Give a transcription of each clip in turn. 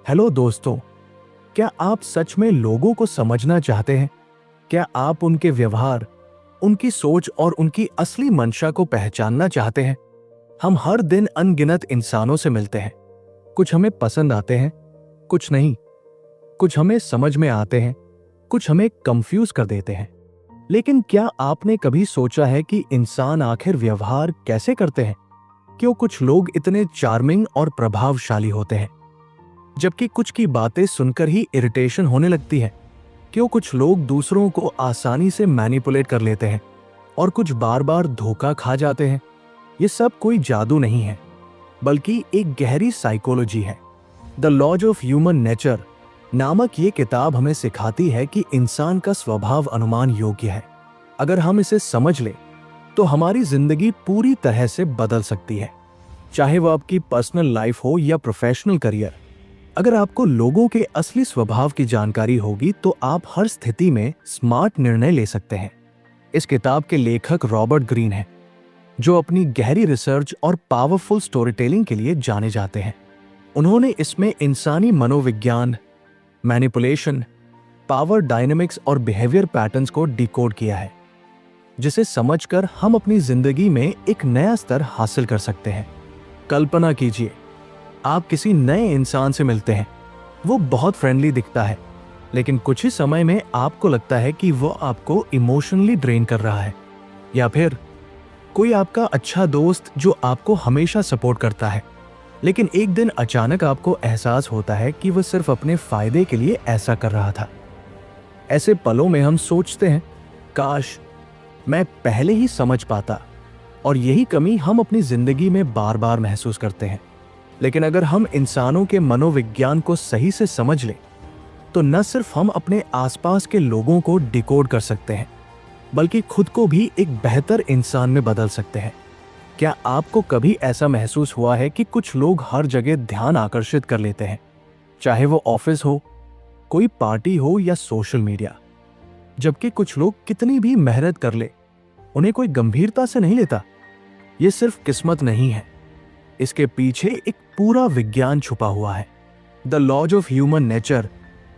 Hello दोस्तों, क्या आप सच में लोगों को समझना चाहते हैं? क्या आप उनके व्यवहार, उनकी सोच और उनकी असली मंशा को पहचानना चाहते हैं? हम हर दिन अनगिनत इंसानों से मिलते हैं। कुछ हमें पसंद आते हैं, कुछ नहीं। कुछ हमें समझ में आते हैं, कुछ हमें कंफ्यूज कर देते हैं। लेकिन क्या आपने कभी सोचा है कि इंसान आखिर व्यवहार कैसे करते हैं? क्यों कुछ लोग इतने चार्मिंग और प्रभावशाली होते हैं, जबकि कुछ की बातें सुनकर ही इरिटेशन होने लगती है? क्यों कुछ लोग दूसरों को आसानी से मैनिपुलेट कर लेते हैं और कुछ बार बार धोखा खा जाते हैं? ये सब कोई जादू नहीं है, बल्कि एक गहरी साइकोलॉजी है। The laws of human nature नामक ये किताब हमें सिखाती है कि इंसान का स्वभाव अनुमान योग्य है। अगर हम इसे समझ लें तो हमारी जिंदगी पूरी तरह से बदल सकती है, चाहे वो आपकी पर्सनल लाइफ हो या प्रोफेशनल करियर। अगर आपको लोगों के असली स्वभाव की जानकारी होगी तो आप हर स्थिति में स्मार्ट निर्णय ले सकते हैं। इस किताब के लेखक रॉबर्ट ग्रीन हैं, जो अपनी गहरी रिसर्च और पावरफुल स्टोरी टेलिंग के लिए जाने जाते हैं। उन्होंने इसमें इंसानी मनोविज्ञान, मैनिपुलेशन, पावर डायनेमिक्स और बिहेवियर पैटर्न्स को डिकोड किया है, जिसे समझकर हम अपनी जिंदगी में एक नया स्तर हासिल कर सकते हैं। कल्पना कीजिए, आप किसी नए इंसान से मिलते हैं। वो बहुत फ्रेंडली दिखता है, लेकिन कुछ ही समय में आपको लगता है कि वो आपको इमोशनली ड्रेन कर रहा है। या फिर कोई आपका अच्छा दोस्त जो आपको हमेशा सपोर्ट करता है, लेकिन एक दिन अचानक आपको एहसास होता है कि वो सिर्फ अपने फायदे के लिए ऐसा कर रहा था। ऐसे पलों में हम सोचते हैं, काश मैं पहले ही समझ पाता। और यही कमी हम अपनी जिंदगी में बार बार महसूस करते हैं। लेकिन अगर हम इंसानों के मनोविज्ञान को सही से समझ लें तो न सिर्फ हम अपने आसपास के लोगों को डिकोड कर सकते हैं, बल्कि खुद को भी एक बेहतर इंसान में बदल सकते हैं। क्या आपको कभी ऐसा महसूस हुआ है कि कुछ लोग हर जगह ध्यान आकर्षित कर लेते हैं, चाहे वो ऑफिस हो, कोई पार्टी हो या सोशल मीडिया, जबकि कुछ लोग कितनी भी मेहनत कर ले उन्हें कोई गंभीरता से नहीं लेता? ये सिर्फ किस्मत नहीं है, इसके पीछे एक पूरा विज्ञान छुपा हुआ है। The laws of human nature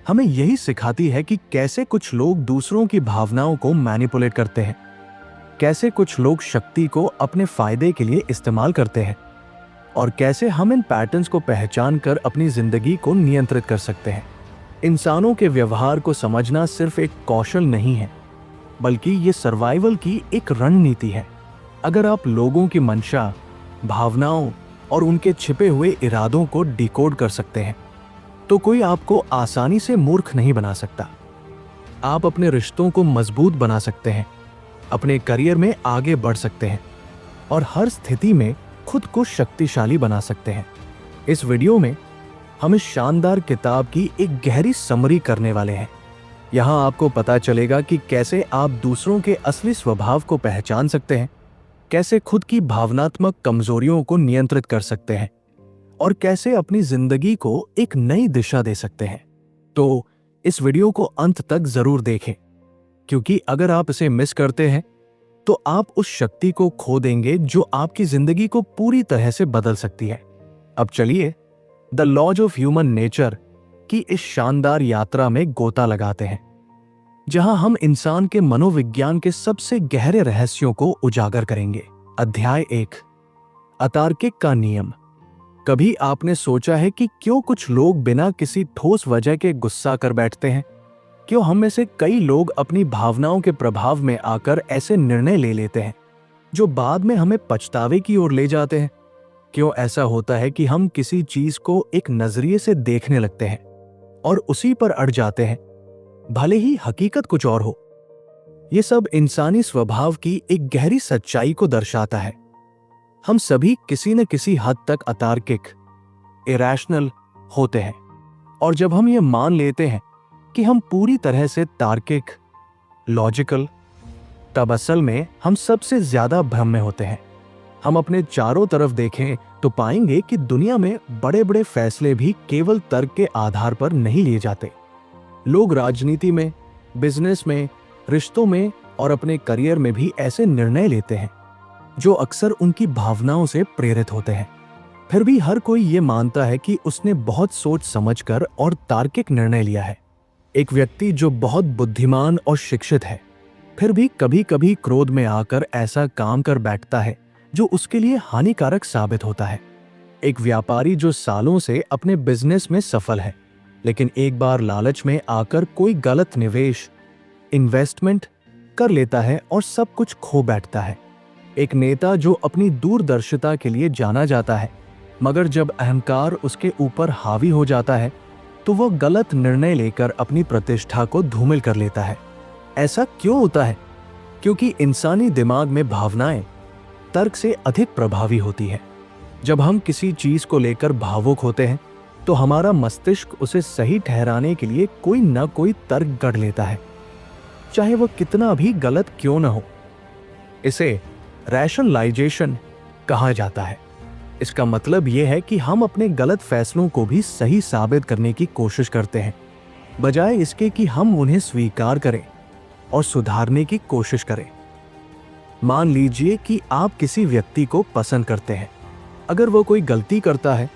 हमें यही सिखाती है कि कैसे कुछ लोग दूसरों की भावनाओं को मैनिपुलेट करते हैं, कैसे कुछ लोग शक्ति को अपने फायदे के लिए इस्तेमाल करते हैं, और कैसे हम इन पैटर्न्स को पहचान कर अपनी जिंदगी को नियंत्रित कर सकते हैं। इंसानों के व्यवहार को समझना सिर्फ एक कौशल नहीं है, बल्कि ये सर्वाइवल की एक रणनीति है। अगर आप लोगों की मंशा, भावनाओं और उनके छिपे हुए इरादों को डिकोड कर सकते हैं, तो कोई आपको आसानी से मूर्ख नहीं बना सकता। आप अपने रिश्तों को मजबूत बना सकते हैं, अपने करियर में आगे बढ़ सकते हैं और हर स्थिति में खुद को शक्तिशाली बना सकते हैं। इस वीडियो में हम इस शानदार किताब की एक गहरी समरी करने वाले हैं। यहाँ आपको पता चलेगा कि कैसे आप दूसरों के असली स्वभाव को पहचान सकते हैं, कैसे खुद की भावनात्मक कमजोरियों को नियंत्रित कर सकते हैं और कैसे अपनी जिंदगी को एक नई दिशा दे सकते हैं। तो इस वीडियो को अंत तक जरूर देखें, क्योंकि अगर आप इसे मिस करते हैं तो आप उस शक्ति को खो देंगे जो आपकी जिंदगी को पूरी तरह से बदल सकती है। अब चलिए the laws of human nature की इस शानदार यात्रा में गोता लगाते हैं, जहां हम इंसान के मनोविज्ञान के सबसे गहरे रहस्यों को उजागर करेंगे। अध्याय 1, अतार्किक का नियम। कभी आपने सोचा है कि क्यों कुछ लोग बिना किसी ठोस वजह के गुस्सा कर बैठते हैं? क्यों हम में से कई लोग अपनी भावनाओं के प्रभाव में आकर ऐसे निर्णय ले लेते हैं जो बाद में हमें पछतावे की ओर ले जाते हैं? क्यों ऐसा होता है कि हम किसी चीज को एक नजरिए से देखने लगते हैं और उसी पर अड़ जाते हैं, भले ही हकीकत कुछ और हो? ये सब इंसानी स्वभाव की एक गहरी सच्चाई को दर्शाता है। हम सभी किसी न किसी हद तक अतार्किक, इरैशनल होते हैं, और जब हम ये मान लेते हैं कि हम पूरी तरह से तार्किक, लॉजिकल, तब असल में हम सबसे ज्यादा भ्रम में होते हैं। हम अपने चारों तरफ देखें तो पाएंगे कि दुनिया में बड़े बड़े फैसले भी केवल तर्क के आधार पर नहीं लिए जाते। लोग राजनीति में, बिजनेस में, रिश्तों में और अपने करियर में भी ऐसे निर्णय लेते हैं जो अक्सर उनकी भावनाओं से प्रेरित होते हैं। फिर भी हर कोई ये मानता है कि उसने बहुत सोच समझकर और तार्किक निर्णय लिया है। एक व्यक्ति जो बहुत बुद्धिमान और शिक्षित है, फिर भी कभी कभी क्रोध में आकर ऐसा काम कर बैठता है जो उसके लिए हानिकारक साबित होता है। एक व्यापारी जो सालों से अपने बिजनेस में सफल है, लेकिन एक बार लालच में आकर कोई गलत निवेश इन्वेस्टमेंट कर लेता है और सब कुछ खो बैठता है। एक नेता जो अपनी दूरदर्शिता के लिए जाना जाता है, मगर जब अहंकार उसके ऊपर हावी हो जाता है तो वह गलत निर्णय लेकर अपनी प्रतिष्ठा को धूमिल कर लेता है। ऐसा क्यों होता है? क्योंकि इंसानी दिमाग में भावनाएं तर्क से अधिक प्रभावी होती है। जब हम किसी चीज को लेकर भावुक होते हैं तो हमारा मस्तिष्क उसे सही ठहराने के लिए कोई न कोई तर्क गढ़ लेता है, चाहे वह कितना भी गलत क्यों न हो। इसे रैशनलाइजेशन कहा जाता है। इसका मतलब यह है कि हम अपने गलत फैसलों को भी सही साबित करने की कोशिश करते हैं, बजाय इसके कि हम उन्हें स्वीकार करें और सुधारने की कोशिश करें। मान लीजिए कि आप किसी व्यक्ति को पसंद करते हैं। अगर वो कोई गलती करता है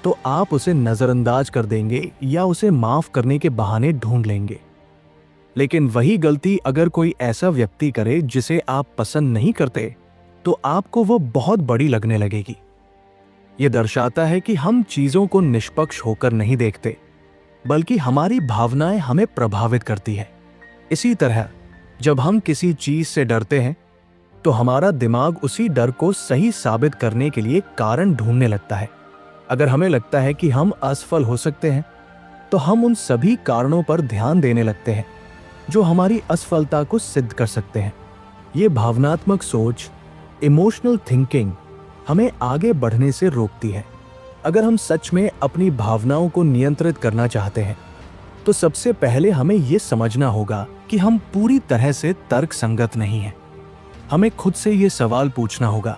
तो आप उसे नजरअंदाज कर देंगे या उसे माफ करने के बहाने ढूंढ लेंगे। लेकिन वही गलती अगर कोई ऐसा व्यक्ति करे जिसे आप पसंद नहीं करते, तो आपको वो बहुत बड़ी लगने लगेगी। ये दर्शाता है कि हम चीजों को निष्पक्ष होकर नहीं देखते, बल्कि हमारी भावनाएं हमें प्रभावित करती है। इसी तरह जब हम किसी चीज से डरते हैं तो हमारा दिमाग उसी डर को सही साबित करने के लिए कारण ढूंढने लगता है। अगर हमें लगता है कि हम असफल हो सकते हैं तो हम उन सभी कारणों पर ध्यान देने लगते हैं जो हमारी असफलता को सिद्ध कर सकते हैं। ये भावनात्मक सोच, इमोशनल थिंकिंग, हमें आगे बढ़ने से रोकती है। अगर हम सच में अपनी भावनाओं को नियंत्रित करना चाहते हैं तो सबसे पहले हमें यह समझना होगा कि हम पूरी तरह से तर्क संगत नहीं हैं। हमें खुद से ये सवाल पूछना होगा,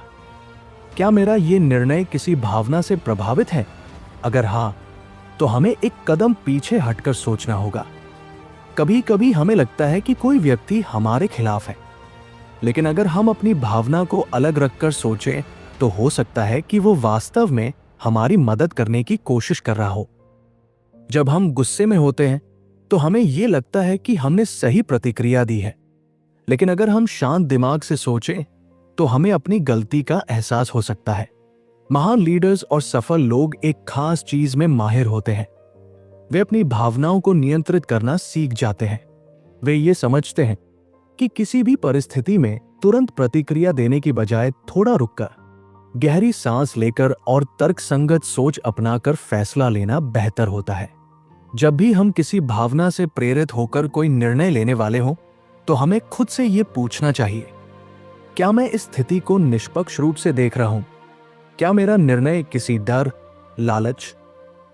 क्या मेरा ये निर्णय किसी भावना से प्रभावित है? अगर हाँ, तो हमें एक कदम पीछे हटकर सोचना होगा। कभी कभी हमें लगता है कि कोई व्यक्ति हमारे खिलाफ है, लेकिन अगर हम अपनी भावना को अलग रखकर सोचें तो हो सकता है कि वो वास्तव में हमारी मदद करने की कोशिश कर रहा हो। जब हम गुस्से में होते हैं तो हमें यह लगता है कि हमने सही प्रतिक्रिया दी है, लेकिन अगर हम शांत दिमाग से सोचें तो हमें अपनी गलती का एहसास हो सकता है। महान लीडर्स और सफल लोग एक खास चीज में माहिर होते हैं। वे अपनी भावनाओं को नियंत्रित करना सीख जाते हैं। वे ये समझते हैं कि किसी भी परिस्थिति में तुरंत प्रतिक्रिया देने की बजाय थोड़ा रुककर, गहरी सांस लेकर और तर्कसंगत सोच अपनाकर फैसला लेना बेहतर होता है। जब भी हम किसी भावना से प्रेरित होकर कोई निर्णय लेने वाले हों तो हमें खुद से यह पूछना चाहिए, क्या मैं इस स्थिति को निष्पक्ष रूप से देख रहा हूं? क्या मेरा निर्णय किसी डर, लालच,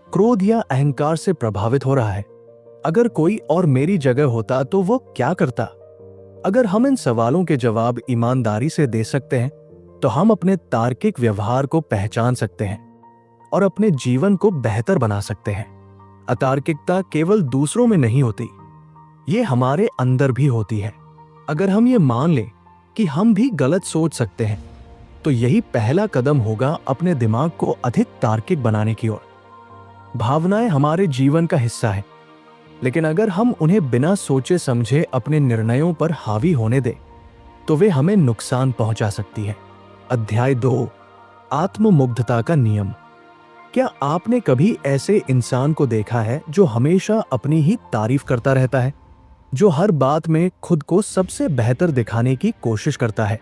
क्रोध या अहंकार से प्रभावित हो रहा है? अगर कोई और मेरी जगह होता तो वो क्या करता? अगर हम इन सवालों के जवाब ईमानदारी से दे सकते हैं तो हम अपने तार्किक व्यवहार को पहचान सकते हैं और अपने जीवन को बेहतर बना सकते हैं। अतार्किकता केवल दूसरों में नहीं होती, ये हमारे अंदर भी होती है। अगर हम ये मान लें कि हम भी गलत सोच सकते हैं तो यही पहला कदम होगा अपने दिमाग को अधिक तार्किक बनाने की ओर। भावनाएं हमारे जीवन का हिस्सा है, लेकिन अगर हम उन्हें बिना सोचे समझे अपने निर्णयों पर हावी होने दें तो वे हमें नुकसान पहुंचा सकती है। अध्याय 2, आत्ममुग्धता का नियम। क्या आपने कभी ऐसे इंसान को देखा है जो हमेशा अपनी ही तारीफ करता रहता है, जो हर बात में खुद को सबसे बेहतर दिखाने की कोशिश करता है?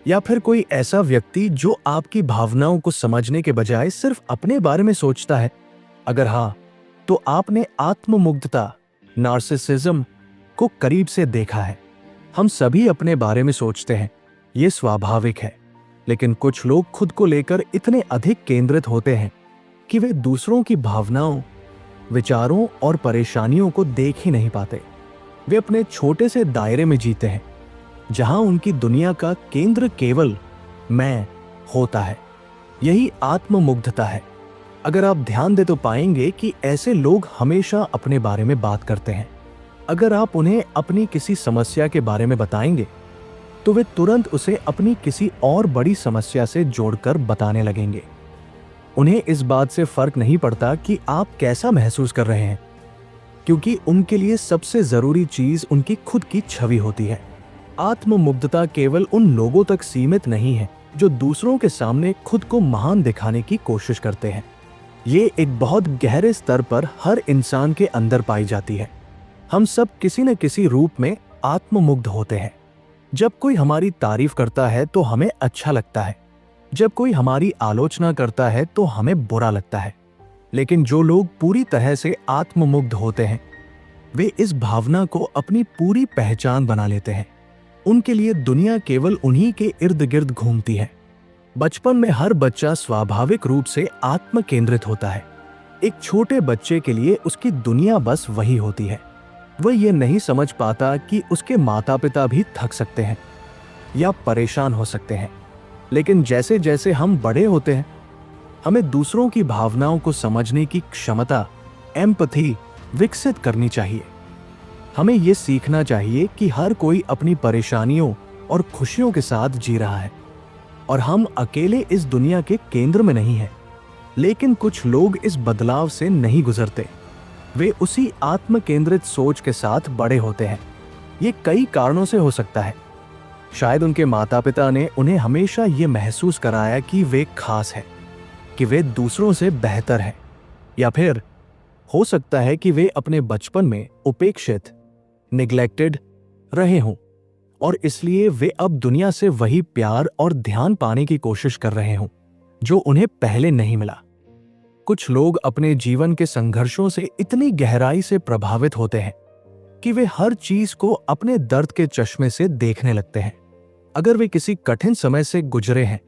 या फिर कोई ऐसा व्यक्ति जो आपकी भावनाओं को समझने के बजाय सिर्फ अपने बारे में सोचता है? अगर हाँ, तो आपने आत्ममुग्धता, नार्सिसिज्म को करीब से देखा है। हम सभी अपने बारे में सोचते हैं, ये स्वाभाविक है, लेकिन कुछ लोग खुद को लेकर इतने अधिक केंद्रित होते हैं कि वे दूसरों की भावनाओं, विचारों और परेशानियों को देख ही नहीं पाते। वे अपने छोटे से दायरे में जीते हैं, जहां उनकी दुनिया का केंद्र केवल मैं होता है। यही आत्ममुग्धता है। अगर आप ध्यान दें तो पाएंगे कि ऐसे लोग हमेशा अपने बारे में बात करते हैं। अगर आप उन्हें अपनी किसी समस्या के बारे में बताएंगे तो वे तुरंत उसे अपनी किसी और बड़ी समस्या से जोड़कर बताने लगेंगे। उन्हें इस बात से फर्क नहीं पड़ता कि आप कैसा महसूस कर रहे हैं, क्योंकि उनके लिए सबसे जरूरी चीज उनकी खुद की छवि होती है। आत्ममुग्धता केवल उन लोगों तक सीमित नहीं है जो दूसरों के सामने खुद को महान दिखाने की कोशिश करते हैं। ये एक बहुत गहरे स्तर पर हर इंसान के अंदर पाई जाती है। हम सब किसी न किसी रूप में आत्ममुग्ध होते हैं। जब कोई हमारी तारीफ करता है तो हमें अच्छा लगता है, जब कोई हमारी आलोचना करता है तो हमें बुरा लगता है। लेकिन जो लोग पूरी तरह से आत्ममुग्ध होते हैं, वे इस भावना को अपनी पूरी पहचान बना लेते हैं। उनके लिए दुनिया केवल उन्हीं के इर्द गिर्द घूमती है। बचपन में हर बच्चा स्वाभाविक रूप से आत्म केंद्रित होता है। एक छोटे बच्चे के लिए उसकी दुनिया बस वही होती है। वह ये नहीं समझ पाता कि उसके माता पिता भी थक सकते हैं या परेशान हो सकते हैं। लेकिन जैसे जैसे हम बड़े होते हैं, हमें दूसरों की भावनाओं को समझने की क्षमता, एम्पैथी विकसित करनी चाहिए। हमें यह सीखना चाहिए कि हर कोई अपनी परेशानियों और खुशियों के साथ जी रहा है और हम अकेले इस दुनिया के केंद्र में नहीं हैं। लेकिन कुछ लोग इस बदलाव से नहीं गुजरते। वे उसी आत्म केंद्रित सोच के साथ बड़े होते हैं। ये कई कारणों से हो सकता है। शायद उनके माता पिता ने उन्हें हमेशा ये महसूस कराया कि वे खास हैं, कि वे दूसरों से बेहतर हैं। या फिर हो सकता है कि वे अपने बचपन में उपेक्षित, निग्लेक्टेड रहे हों और इसलिए वे अब दुनिया से वही प्यार और ध्यान पाने की कोशिश कर रहे हों जो उन्हें पहले नहीं मिला। कुछ लोग अपने जीवन के संघर्षों से इतनी गहराई से प्रभावित होते हैं कि वे हर चीज को अपने दर्द के चश्मे से देखने लगते हैं। अगर वे किसी कठिन समय से गुजरे हैं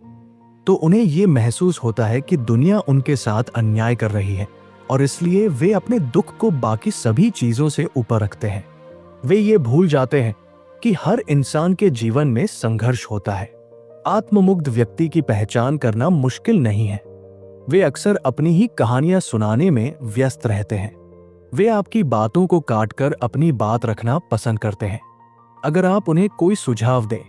तो उन्हें यह महसूस होता है कि दुनिया उनके साथ अन्याय कर रही है और इसलिए वे अपने दुख को बाकी सभी चीजों से ऊपर रखते हैं। वे ये भूल जाते हैं कि हर इंसान के जीवन में संघर्ष होता है। आत्ममुग्ध व्यक्ति की पहचान करना मुश्किल नहीं है। वे अक्सर अपनी ही कहानियां सुनाने में व्यस्त रहते हैं। वे आपकी बातों को काटकर अपनी बात रखना पसंद करते हैं। अगर आप उन्हें कोई सुझाव दें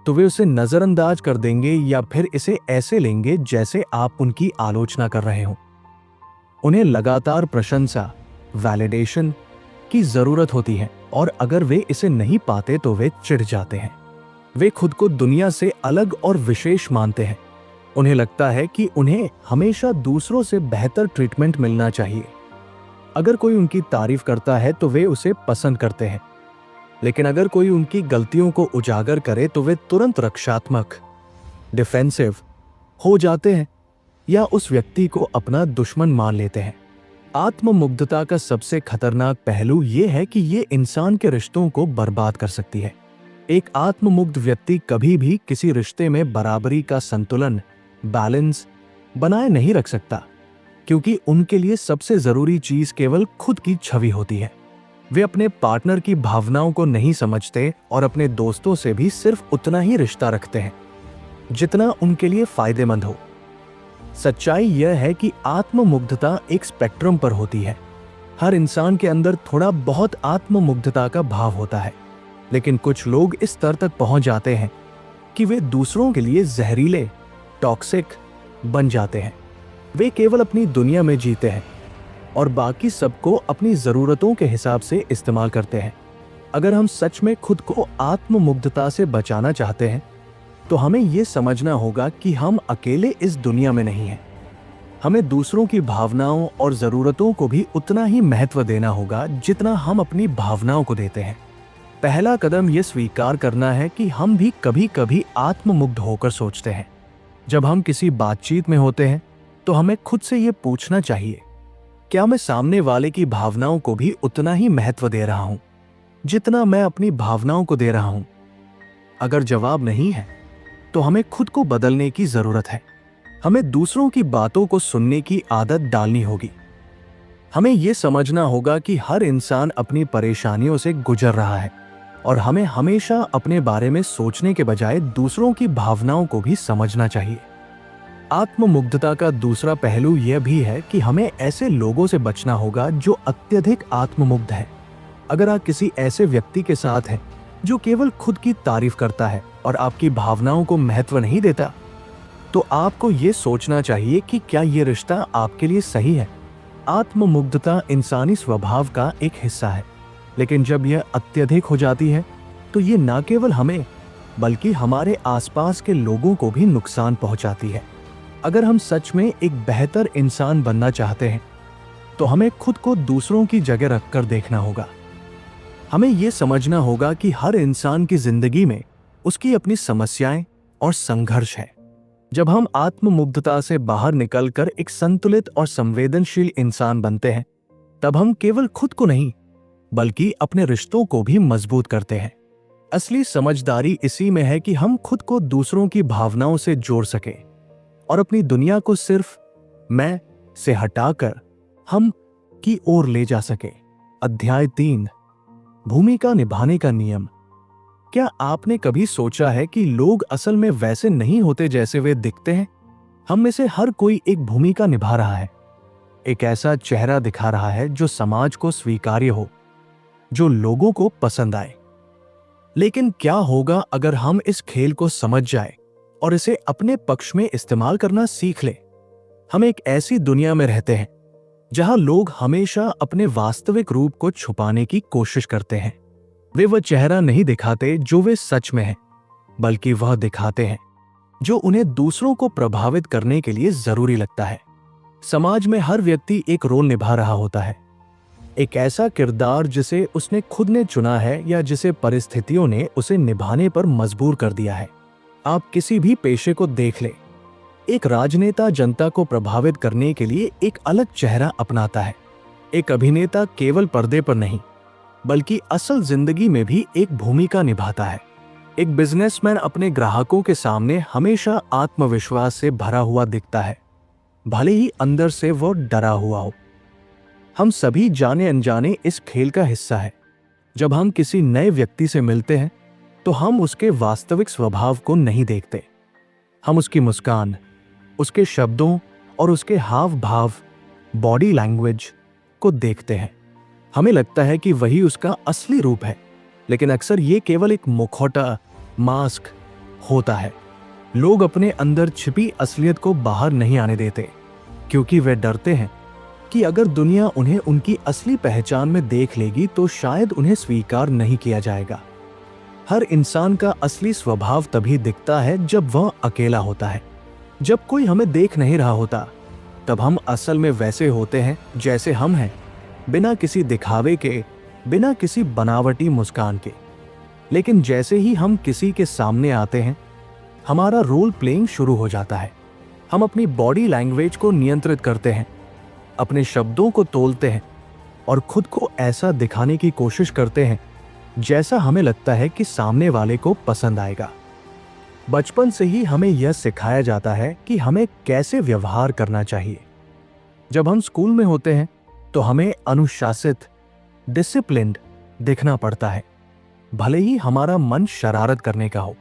तो वे उसे नजरअंदाज कर देंगे या फिर इसे ऐसे लेंगे जैसे आप उनकी आलोचना कर रहे हो। उन्हें लगातार प्रशंसा, वैलिडेशन की जरूरत होती है और अगर वे इसे नहीं पाते तो वे चिढ़ जाते हैं। वे खुद को दुनिया से अलग और विशेष मानते हैं। उन्हें लगता है कि उन्हें हमेशा दूसरों से बेहतर ट्रीटमेंट मिलना चाहिए। अगर कोई उनकी तारीफ करता है तो वे उसे पसंद करते हैं, लेकिन अगर कोई उनकी गलतियों को उजागर करे तो वे तुरंत रक्षात्मक, डिफेंसिव हो जाते हैं या उस व्यक्ति को अपना दुश्मन मान लेते हैं। आत्ममुग्धता का सबसे खतरनाक पहलू यह है कि यह इंसान के रिश्तों को बर्बाद कर सकती है। एक आत्ममुग्ध व्यक्ति कभी भी किसी रिश्ते में बराबरी का संतुलन, बैलेंस बनाए नहीं रख सकता, क्योंकि उनके लिए सबसे जरूरी चीज केवल खुद की छवि होती है। वे अपने पार्टनर की भावनाओं को नहीं समझते और अपने दोस्तों से भी सिर्फ उतना ही रिश्ता रखते हैं जितना उनके लिए फायदेमंद हो। सच्चाई यह है कि आत्ममुग्धता एक स्पेक्ट्रम पर होती है। हर इंसान के अंदर थोड़ा बहुत आत्ममुग्धता का भाव होता है, लेकिन कुछ लोग इस स्तर तक पहुंच जाते हैं कि वे दूसरों के लिए जहरीले, टॉक्सिक बन जाते हैं। वे केवल अपनी दुनिया में जीते हैं और बाकी सबको अपनी जरूरतों के हिसाब से इस्तेमाल करते हैं। अगर हम सच में खुद को आत्ममुग्धता से बचाना चाहते हैं तो हमें यह समझना होगा कि हम अकेले इस दुनिया में नहीं हैं। हमें दूसरों की भावनाओं और जरूरतों को भी उतना ही महत्व देना होगा जितना हम अपनी भावनाओं को देते हैं। पहला कदम यह स्वीकार करना है कि हम भी कभी कभी आत्ममुग्ध होकर सोचते हैं। जब हम किसी बातचीत में होते हैं तो हमें खुद से यह पूछना चाहिए, क्या मैं सामने वाले की भावनाओं को भी उतना ही महत्व दे रहा हूं जितना मैं अपनी भावनाओं को दे रहा हूं? अगर जवाब नहीं है तो हमें खुद को बदलने की जरूरत है। हमें दूसरों की बातों को सुनने की आदत डालनी होगी। हमें यह समझना होगा कि हर इंसान अपनी परेशानियों से गुजर रहा है और हमें हमेशा अपने बारे में सोचने के बजाय दूसरों की भावनाओं को भी समझना चाहिए। आत्ममुग्धता का दूसरा पहलू यह भी है कि हमें ऐसे लोगों से बचना होगा जो अत्यधिक आत्ममुग्ध है। अगर आप किसी ऐसे व्यक्ति के साथ हैं जो केवल खुद की तारीफ करता है और आपकी भावनाओं को महत्व नहीं देता, तो आपको ये सोचना चाहिए कि क्या ये रिश्ता आपके लिए सही है। आत्ममुग्धता इंसानी स्वभाव का एक हिस्सा है, लेकिन जब यह अत्यधिक हो जाती है तो ये न केवल हमें बल्कि हमारे आसपास के लोगों को भी नुकसान पहुंचाती है। अगर हम सच में एक बेहतर इंसान बनना चाहते हैं तो हमें खुद को दूसरों की जगह रखकर देखना होगा। हमें यह समझना होगा कि हर इंसान की जिंदगी में उसकी अपनी समस्याएं और संघर्ष है। जब हम आत्ममुग्धता से बाहर निकलकर एक संतुलित और संवेदनशील इंसान बनते हैं, तब हम केवल खुद को नहीं बल्कि अपने रिश्तों को भी मजबूत करते हैं। असली समझदारी इसी में है कि हम खुद को दूसरों की भावनाओं से जोड़ सके और अपनी दुनिया को सिर्फ मैं से हटाकर हम की ओर ले जा सके। अध्याय 3, भूमिका निभाने का नियम। क्या आपने कभी सोचा है कि लोग असल में वैसे नहीं होते जैसे वे दिखते हैं? हम में से हर कोई एक भूमिका निभा रहा है, एक ऐसा चेहरा दिखा रहा है जो समाज को स्वीकार्य हो, जो लोगों को पसंद आए। लेकिन क्या होगा अगर हम इस खेल को समझ जाए और इसे अपने पक्ष में इस्तेमाल करना सीख ले? हम एक ऐसी दुनिया में रहते हैं जहां लोग हमेशा अपने वास्तविक रूप को छुपाने की कोशिश करते हैं। वे वह चेहरा नहीं दिखाते जो वे सच में हैं, बल्कि वह दिखाते हैं जो उन्हें दूसरों को प्रभावित करने के लिए जरूरी लगता है। समाज में हर व्यक्ति एक रोल निभा रहा होता है, एक ऐसा किरदार जिसे उसने खुद ने चुना है या जिसे परिस्थितियों ने उसे निभाने पर मजबूर कर दिया है। आप किसी भी पेशे को देख ले, एक राजनेता जनता को प्रभावित करने के लिए एक अलग चेहरा अपनाता है। एक अभिनेता केवल पर्दे पर नहीं बल्कि असल जिंदगी में भी एक भूमिका निभाता है। एक बिजनेसमैन अपने ग्राहकों के सामने हमेशा आत्मविश्वास से भरा हुआ दिखता है, भले ही अंदर से वो डरा हुआ हो। हम सभी जाने अनजाने इस खेल का हिस्सा है। जब हम किसी नए व्यक्ति से मिलते हैं तो हम उसके वास्तविक स्वभाव को नहीं देखते। हम उसकी मुस्कान, उसके शब्दों और उसके हाव भाव, बॉडी लैंग्वेज को देखते हैं। हमें लगता है कि वही उसका असली रूप है, लेकिन अक्सर ये केवल एक मुखौटा, मास्क होता है। लोग अपने अंदर छिपी असलियत को बाहर नहीं आने देते, क्योंकि वे डरते हैं कि अगर दुनिया उन्हें उनकी असली पहचान में देख लेगी तो शायद उन्हें स्वीकार नहीं किया जाएगा। हर इंसान का असली स्वभाव तभी दिखता है जब वह अकेला होता है। जब कोई हमें देख नहीं रहा होता, तब हम असल में वैसे होते हैं जैसे हम हैं, बिना किसी दिखावे के, बिना किसी बनावटी मुस्कान के। लेकिन जैसे ही हम किसी के सामने आते हैं, हमारा रोल प्लेइंग शुरू हो जाता है। हम अपनी बॉडी लैंग्वेज को नियंत्रित करते हैं, अपने शब्दों को तोलते हैं और खुद को ऐसा दिखाने की कोशिश करते हैं जैसा हमें लगता है कि सामने वाले को पसंद आएगा। बचपन से ही हमें यह सिखाया जाता है कि हमें कैसे व्यवहार करना चाहिए। जब हम स्कूल में होते हैं तो हमें अनुशासित, डिसिप्लिन्ड दिखना पड़ता है, भले ही हमारा मन शरारत करने का हो।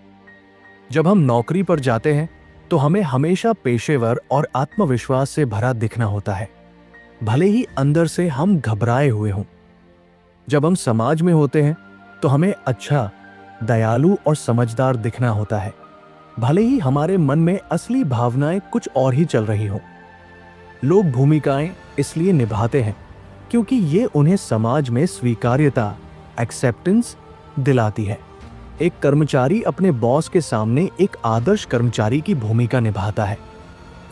जब हम नौकरी पर जाते हैं तो हमें हमेशा पेशेवर और आत्मविश्वास से भरा दिखना होता है, भले ही अंदर से हम घबराए हुए हों। जब हम समाज में होते हैं तो हमें अच्छा, दयालु और समझदार दिखना होता है, भले ही हमारे मन में असली भावनाएं कुछ और ही चल रही हों। लोग भूमिकाएं इसलिए निभाते हैं क्योंकि ये उन्हें समाज में स्वीकार्यता, एक्सेप्टेंस दिलाती है। एक कर्मचारी अपने बॉस के सामने एक आदर्श कर्मचारी की भूमिका निभाता है।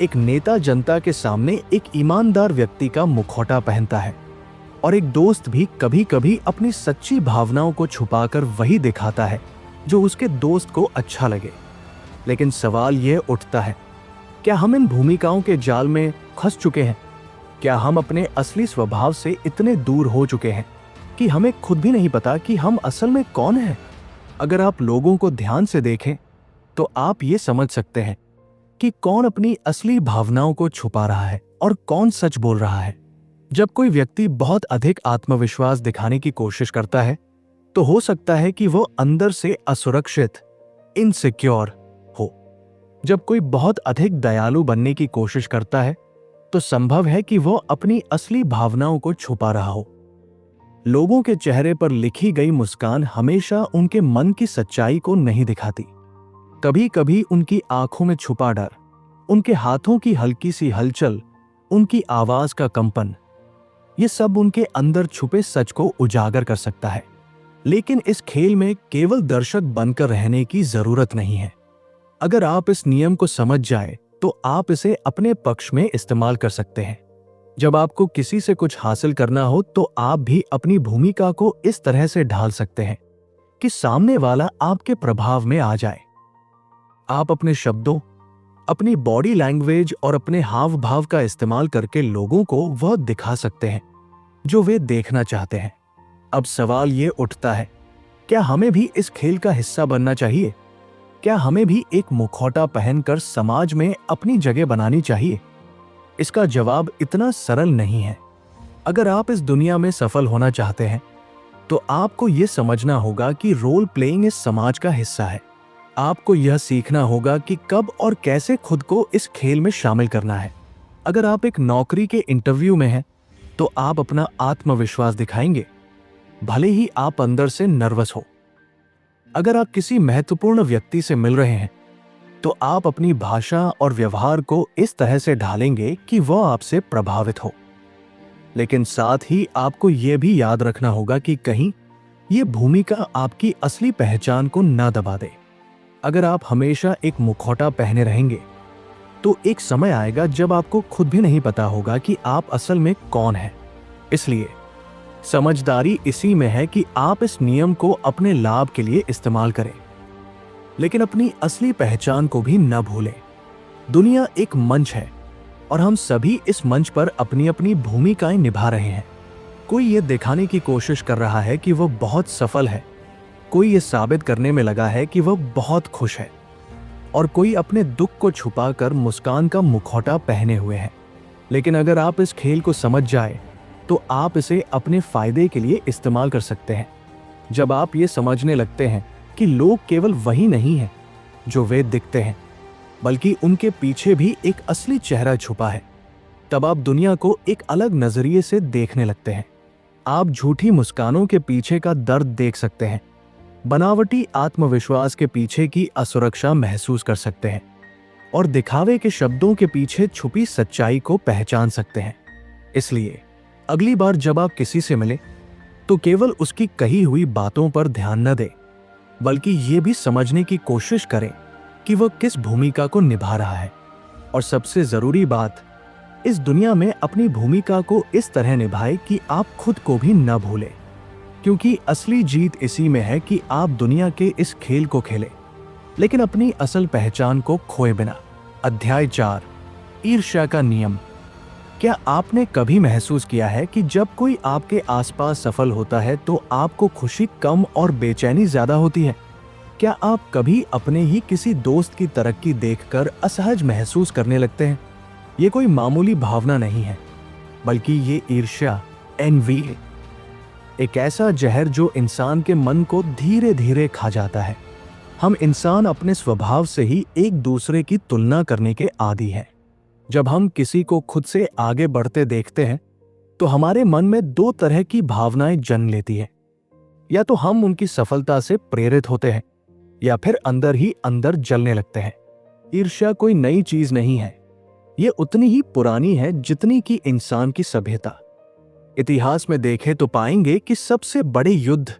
एक नेता जनता के सामने एक ईमानदार व्यक्ति का मुखौटा पहनता है, और एक दोस्त भी कभी कभी अपनी सच्ची भावनाओं को छुपाकर वही दिखाता है जो उसके दोस्त को अच्छा लगे। लेकिन सवाल यह उठता है, क्या हम इन भूमिकाओं के जाल में फंस चुके हैं? क्या हम अपने असली स्वभाव से इतने दूर हो चुके हैं कि हमें खुद भी नहीं पता कि हम असल में कौन हैं? अगर आप लोगों को ध्यान से देखें तो आप ये समझ सकते हैं कि कौन अपनी असली भावनाओं को छुपा रहा है और कौन सच बोल रहा है। जब कोई व्यक्ति बहुत अधिक आत्मविश्वास दिखाने की कोशिश करता है तो हो सकता है कि वो अंदर से असुरक्षित, इनसिक्योर हो। जब कोई बहुत अधिक दयालु बनने की कोशिश करता है तो संभव है कि वो अपनी असली भावनाओं को छुपा रहा हो। लोगों के चेहरे पर लिखी गई मुस्कान हमेशा उनके मन की सच्चाई को नहीं दिखाती। कभी कभी उनकी आंखों में छुपा डर, उनके हाथों की हल्की सी हलचल, उनकी आवाज का कंपन, ये सब उनके अंदर छुपे सच को उजागर कर सकता है। लेकिन इस खेल में केवल दर्शक बनकर रहने की जरूरत नहीं है। अगर आप इस नियम को समझ जाए तो आप इसे अपने पक्ष में इस्तेमाल कर सकते हैं। जब आपको किसी से कुछ हासिल करना हो तो आप भी अपनी भूमिका को इस तरह से ढाल सकते हैं कि सामने वाला आपके प्रभाव में आ जाए। आप अपने शब्दों, अपनी बॉडी लैंग्वेज और अपने हाव भाव का इस्तेमाल करके लोगों को वह दिखा सकते हैं जो वे देखना चाहते हैं। अब सवाल ये उठता है, क्या हमें भी इस खेल का हिस्सा बनना चाहिए? क्या हमें भी एक मुखौटा पहनकर समाज में अपनी जगह बनानी चाहिए? इसका जवाब इतना सरल नहीं है। अगर आप इस दुनिया में सफल होना चाहते हैं तो आपको यह समझना होगा कि रोल प्लेइंग इस समाज का हिस्सा है। आपको यह सीखना होगा कि कब और कैसे खुद को इस खेल में शामिल करना है। अगर आप एक नौकरी के इंटरव्यू में हैं तो आप अपना आत्मविश्वास दिखाएंगे, भले ही आप अंदर से नर्वस हो। अगर आप किसी महत्वपूर्ण व्यक्ति से मिल रहे हैं तो आप अपनी भाषा और व्यवहार को इस तरह से ढालेंगे कि वह आपसे प्रभावित हो। लेकिन साथ ही आपको यह भी याद रखना होगा कि कहीं यह भूमिका आपकी असली पहचान को न दबा दे। अगर आप हमेशा एक मुखौटा पहने रहेंगे तो एक समय आएगा जब आपको खुद भी नहीं पता होगा कि आप असल में कौन हैं। इसलिए समझदारी इसी में है कि आप इस नियम को अपने लाभ के लिए इस्तेमाल करें, लेकिन अपनी असली पहचान को भी न भूलें। दुनिया एक मंच है और हम सभी इस मंच पर अपनी अपनी भूमिकाएं निभा रहे हैं। कोई ये दिखाने की कोशिश कर रहा है कि वह बहुत सफल है, कोई ये साबित करने में लगा है कि वह बहुत खुश है, और कोई अपने दुख को छुपाकर मुस्कान का मुखौटा पहने हुए है। लेकिन अगर आप इस खेल को समझ जाए तो आप इसे अपने फायदे के लिए इस्तेमाल कर सकते हैं। जब आप ये समझने लगते हैं कि लोग केवल वही नहीं हैं जो वे दिखते हैं, बल्कि उनके पीछे भी एक असली चेहरा छुपा है, तब आप दुनिया को एक अलग नजरिए से देखने लगते हैं। आप झूठी मुस्कानों के पीछे का दर्द देख सकते हैं, बनावटी आत्मविश्वास के पीछे की असुरक्षा महसूस कर सकते हैं, और दिखावे के शब्दों के पीछे छुपी सच्चाई को पहचान सकते हैं। इसलिए अगली बार जब आप किसी से मिलें तो केवल उसकी कही हुई बातों पर ध्यान न दें, बल्कि ये भी समझने की कोशिश करें कि वह किस भूमिका को निभा रहा है। और सबसे जरूरी बात, इस दुनिया में अपनी भूमिका को इस तरह निभाएं कि आप खुद को भी न भूलें, क्योंकि असली जीत इसी में है कि आप दुनिया के इस खेल को खेलें, लेकिन अपनी असल पहचान को खोए बिना। अध्याय 4, ईर्ष्या का नियम। क्या आपने कभी महसूस किया है कि जब कोई आपके आसपास सफल होता है तो आपको खुशी कम और बेचैनी ज्यादा होती है? क्या आप कभी अपने ही किसी दोस्त की तरक्की देखकर असहज महसूस करने लगते हैं? ये कोई मामूली भावना नहीं है, बल्कि ये ईर्ष्या, एनवी है, एक ऐसा जहर जो इंसान के मन को धीरे धीरे खा जाता है। हम इंसान अपने स्वभाव से ही एक दूसरे की तुलना करने के आदी हैं। जब हम किसी को खुद से आगे बढ़ते देखते हैं तो हमारे मन में दो तरह की भावनाएं जन्म लेती है। या तो हम उनकी सफलता से प्रेरित होते हैं या फिर अंदर ही अंदर जलने लगते हैं। ईर्ष्या कोई नई चीज नहीं है, ये उतनी ही पुरानी है जितनी कि इंसान की सभ्यता। इतिहास में देखें तो पाएंगे कि सबसे बड़े युद्ध,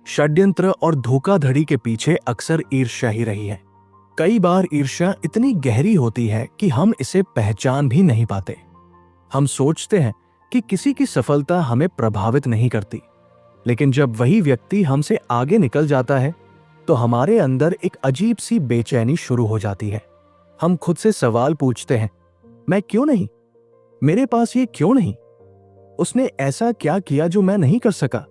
षड्यंत्र और धोखाधड़ी के पीछे अक्सर ईर्ष्या ही रही है। कई बार ईर्ष्या इतनी गहरी होती है कि हम इसे पहचान भी नहीं पाते। हम सोचते हैं कि किसी की सफलता हमें प्रभावित नहीं करती, लेकिन जब वही व्यक्ति हमसे आगे निकल जाता है तो हमारे अंदर एक अजीब सी बेचैनी शुरू हो जाती है। हम खुद से सवाल पूछते हैं, मैं क्यों नहीं? मेरे पास ये क्यों नहीं? उसने ऐसा क्या किया जो मैं नहीं कर सका?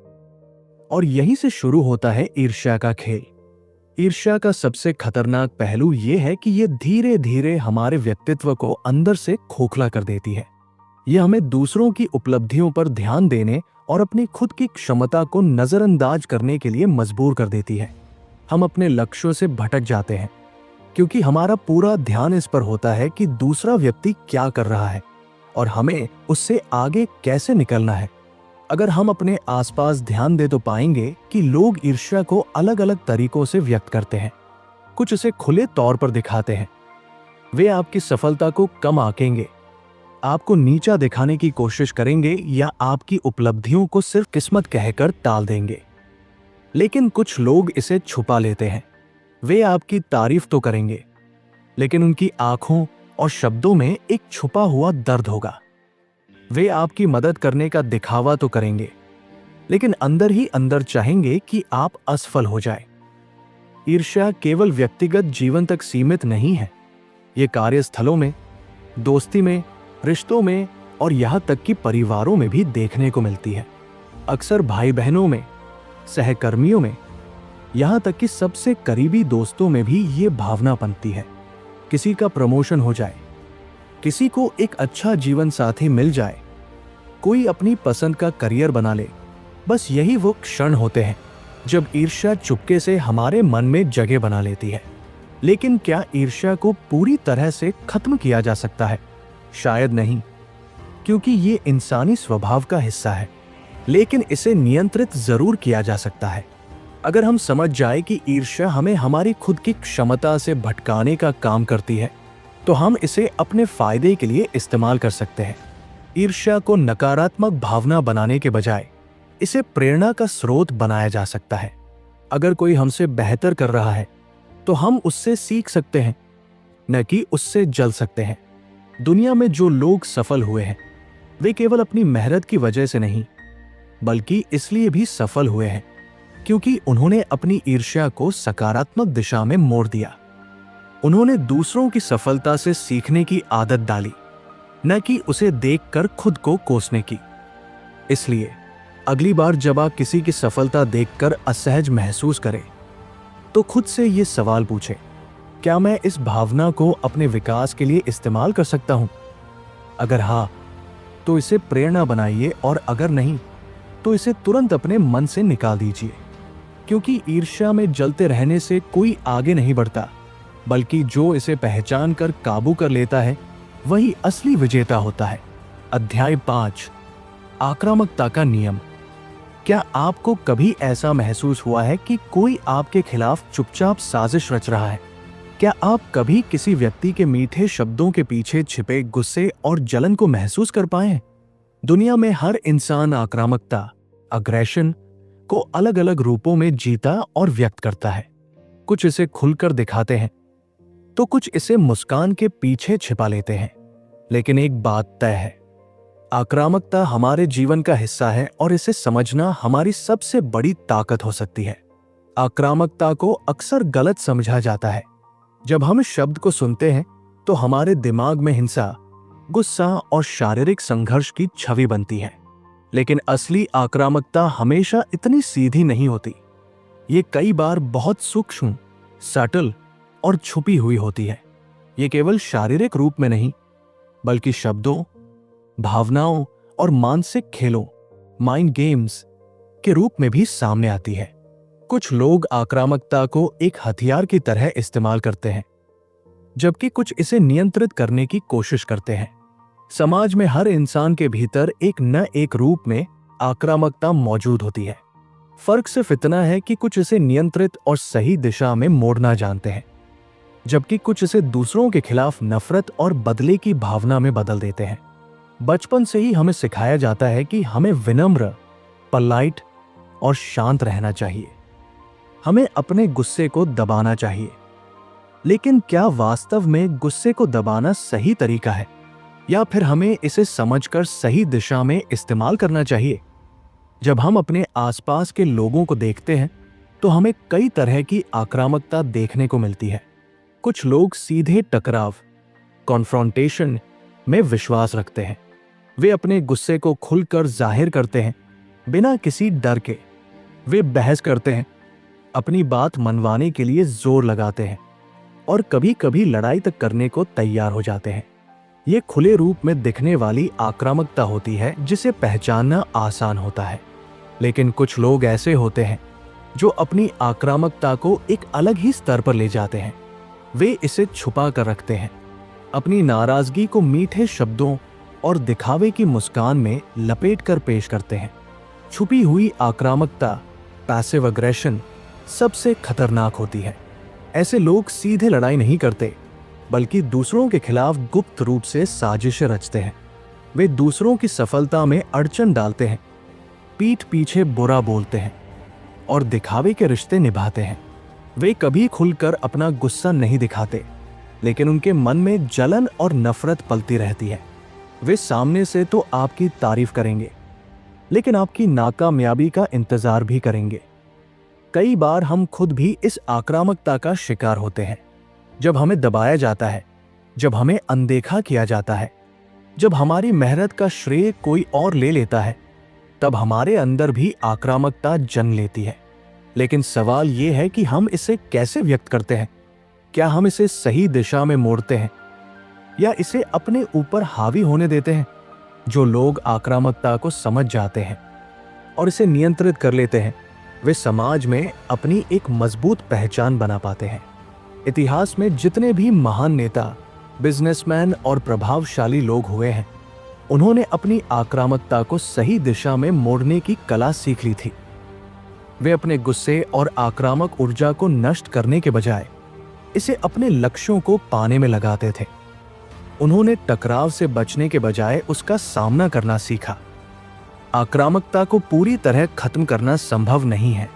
और यहीं से शुरू होता है ईर्ष्या का खेल। ईर्ष्या का सबसे खतरनाक पहलू यह है कि यह धीरे धीरे हमारे व्यक्तित्व को अंदर से खोखला कर देती है। यह हमें दूसरों की उपलब्धियों पर ध्यान देने और अपनी खुद की क्षमता को नजरअंदाज करने के लिए मजबूर कर देती है। हम अपने लक्ष्यों से भटक जाते हैं क्योंकि हमारा पूरा ध्यान इस पर होता है कि दूसरा व्यक्ति क्या कर रहा है और हमें उससे आगे कैसे निकलना है। अगर हम अपने आसपास ध्यान दे तो पाएंगे कि लोग ईर्ष्या को अलग अलग तरीकों से व्यक्त करते हैं। कुछ इसे खुले तौर पर दिखाते हैं, वे आपकी सफलता को कम आंकेंगे, आपको नीचा दिखाने की कोशिश करेंगे या आपकी उपलब्धियों को सिर्फ किस्मत कहकर टाल देंगे। लेकिन कुछ लोग इसे छुपा लेते हैं। वे आपकी तारीफ तो करेंगे, लेकिन उनकी आंखों और शब्दों में एक छुपा हुआ दर्द होगा। वे आपकी मदद करने का दिखावा तो करेंगे, लेकिन अंदर ही अंदर चाहेंगे कि आप असफल हो जाए। ईर्ष्या केवल व्यक्तिगत जीवन तक सीमित नहीं है, ये कार्यस्थलों में, दोस्ती में, रिश्तों में और यहां तक कि परिवारों में भी देखने को मिलती है। अक्सर भाई बहनों में, सहकर्मियों में, यहां तक कि सबसे करीबी दोस्तों में भी ये भावना पनपती है। किसी का प्रमोशन हो जाए, किसी को एक अच्छा जीवन साथी मिल जाए, कोई अपनी पसंद का करियर बना ले, बस यही वो क्षण होते हैं जब ईर्ष्या चुपके से हमारे मन में जगह बना लेती है। लेकिन क्या ईर्ष्या को पूरी तरह से खत्म किया जा सकता है? शायद नहीं, क्योंकि ये इंसानी स्वभाव का हिस्सा है। लेकिन इसे नियंत्रित जरूर किया जा सकता है। अगर हम समझ जाए कि ईर्ष्या हमें हमारी खुद की क्षमता से भटकाने का काम करती है, तो हम इसे अपने फायदे के लिए इस्तेमाल कर सकते हैं। ईर्ष्या को नकारात्मक भावना बनाने के बजाय इसे प्रेरणा का स्रोत बनाया जा सकता है। अगर कोई हमसे बेहतर कर रहा है, तो हम उससे सीख सकते हैं, न कि उससे जल सकते हैं। दुनिया में जो लोग सफल हुए हैं, वे केवल अपनी मेहनत की वजह से नहीं, बल्कि इसलिए भी सफल हुए हैं क्योंकि उन्होंने अपनी ईर्ष्या को सकारात्मक दिशा में मोड़ दिया। उन्होंने दूसरों की सफलता से सीखने की आदत डाली, न कि उसे देखकर खुद को कोसने की। इसलिए अगली बार जब आप किसी की सफलता देखकर असहज महसूस करें, तो खुद से ये सवाल पूछें, क्या मैं इस भावना को अपने विकास के लिए इस्तेमाल कर सकता हूं? अगर हाँ, तो इसे प्रेरणा बनाइए, और अगर नहीं, तो इसे तुरंत अपने मन से निकाल दीजिए। क्योंकि ईर्ष्या में जलते रहने से कोई आगे नहीं बढ़ता, बल्कि जो इसे पहचान कर काबू कर लेता है, वही असली विजेता होता है। अध्याय 5, आक्रामकता का नियम। क्या आपको कभी ऐसा महसूस हुआ है कि कोई आपके खिलाफ चुपचाप साजिश रच रहा है? क्या आप कभी किसी व्यक्ति के मीठे शब्दों के पीछे छिपे गुस्से और जलन को महसूस कर पाए हैं? दुनिया में हर इंसान आक्रामकता, अग्रेशन को अलग अलग रूपों में जीता और व्यक्त करता है। कुछ इसे खुलकर दिखाते हैं, तो कुछ इसे मुस्कान के पीछे छिपा लेते हैं। लेकिन एक बात तय है, आक्रामकता हमारे जीवन का हिस्सा है और इसे समझना हमारी सबसे बड़ी ताकत हो सकती है। आक्रामकता को अक्सर गलत समझा जाता है। जब हम शब्द को सुनते हैं, तो हमारे दिमाग में हिंसा, गुस्सा और शारीरिक संघर्ष की छवि बनती है। लेकिन असली आक्रामकता हमेशा इतनी सीधी नहीं होती। ये कई बार बहुत सूक्ष्म, सटल और छुपी हुई होती है। ये केवल शारीरिक रूप में नहीं, बल्कि शब्दों, भावनाओं और मानसिक खेलों, माइंड गेम्स के रूप में भी सामने आती है। कुछ लोग आक्रामकता को एक हथियार की तरह इस्तेमाल करते हैं, जबकि कुछ इसे नियंत्रित करने की कोशिश करते हैं। समाज में हर इंसान के भीतर एक न एक रूप में आक्रामकता मौजूद होती है। फर्क सिर्फ इतना है कि कुछ इसे नियंत्रित और सही दिशा में मोड़ना जानते हैं, जबकि कुछ इसे दूसरों के खिलाफ नफरत और बदले की भावना में बदल देते हैं। बचपन से ही हमें सिखाया जाता है कि हमें विनम्र, पोलाइट और शांत रहना चाहिए। हमें अपने गुस्से को दबाना चाहिए। लेकिन क्या वास्तव में गुस्से को दबाना सही तरीका है, या फिर हमें इसे समझकर सही दिशा में इस्तेमाल करना चाहिए? जब हम अपने आसपास के लोगों को देखते हैं, तो हमें कई तरह की आक्रामकता देखने को मिलती है। कुछ लोग सीधे टकराव, कॉन्फ्रॉन्टेशन में विश्वास रखते हैं। वे अपने गुस्से को खुलकर जाहिर करते हैं, बिना किसी डर के। वे बहस करते हैं, अपनी बात मनवाने के लिए जोर लगाते हैं और कभी कभी लड़ाई तक करने को तैयार हो जाते हैं। ये खुले रूप में दिखने वाली आक्रामकता होती है, जिसे पहचानना आसान होता है। लेकिन कुछ लोग ऐसे होते हैं जो अपनी आक्रामकता को एक अलग ही स्तर पर ले जाते हैं। वे इसे छुपा कर रखते हैं, अपनी नाराजगी को मीठे शब्दों और दिखावे की मुस्कान में लपेट कर पेश करते हैं। छुपी हुई आक्रामकता, पैसिव अग्रेशन, सबसे खतरनाक होती है। ऐसे लोग सीधे लड़ाई नहीं करते, बल्कि दूसरों के खिलाफ गुप्त रूप से साजिशें रचते हैं। वे दूसरों की सफलता में अड़चन डालते हैं, पीठ पीछे बुरा बोलते हैं और दिखावे के रिश्ते निभाते हैं। वे कभी खुलकर अपना गुस्सा नहीं दिखाते, लेकिन उनके मन में जलन और नफरत पलती रहती है। वे सामने से तो आपकी तारीफ करेंगे, लेकिन आपकी नाकामयाबी का इंतजार भी करेंगे। कई बार हम खुद भी इस आक्रामकता का शिकार होते हैं। जब हमें दबाया जाता है, जब हमें अनदेखा किया जाता है, जब हमारी मेहनत का श्रेय कोई और ले लेता है, तब हमारे अंदर भी आक्रामकता जन्म लेती है। लेकिन सवाल यह है कि हम इसे कैसे व्यक्त करते हैं। क्या हम इसे सही दिशा में मोड़ते हैं या इसे अपने ऊपर हावी होने देते हैं? जो लोग आक्रामकता को समझ जाते हैं और इसे नियंत्रित कर लेते हैं, वे समाज में अपनी एक मजबूत पहचान बना पाते हैं। इतिहास में जितने भी महान नेता, बिजनेसमैन और प्रभावशाली लोग हुए हैं, उन्होंने अपनी आक्रामकता को सही दिशा में मोड़ने की कला सीख ली थी। वे अपने गुस्से और आक्रामक ऊर्जा को नष्ट करने के बजाय इसे अपने लक्ष्यों को पाने में लगाते थे। उन्होंने टकराव से बचने के बजाय उसका सामना करना सीखा। आक्रामकता को पूरी तरह खत्म करना संभव नहीं है,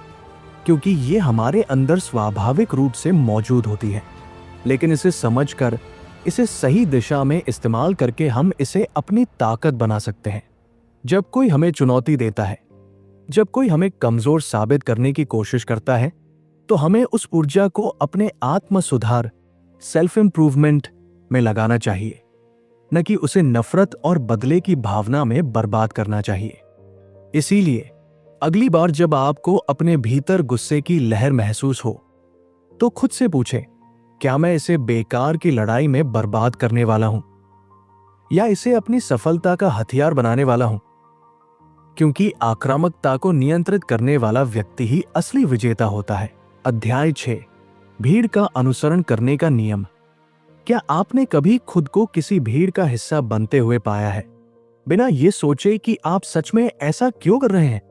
क्योंकि ये हमारे अंदर स्वाभाविक रूप से मौजूद होती है। लेकिन इसे समझकर, इसे सही दिशा में इस्तेमाल करके हम इसे अपनी ताकत बना सकते हैं। जब कोई हमें चुनौती देता है, जब कोई हमें कमजोर साबित करने की कोशिश करता है, तो हमें उस ऊर्जा को अपने आत्म सुधार, सेल्फ इंप्रूवमेंट में लगाना चाहिए, न कि उसे नफरत और बदले की भावना में बर्बाद करना चाहिए। इसीलिए अगली बार जब आपको अपने भीतर गुस्से की लहर महसूस हो, तो खुद से पूछें, क्या मैं इसे बेकार की लड़ाई में बर्बाद करने वाला हूं या इसे अपनी सफलता का हथियार बनाने वाला हूं? क्योंकि आक्रामकता को नियंत्रित करने वाला व्यक्ति ही असली विजेता होता है। अध्याय 6, भीड़ का अनुसरण करने का नियम। क्या आपने कभी खुद को किसी भीड़ का हिस्सा बनते हुए पाया है, बिना ये सोचे कि आप सच में ऐसा क्यों कर रहे हैं?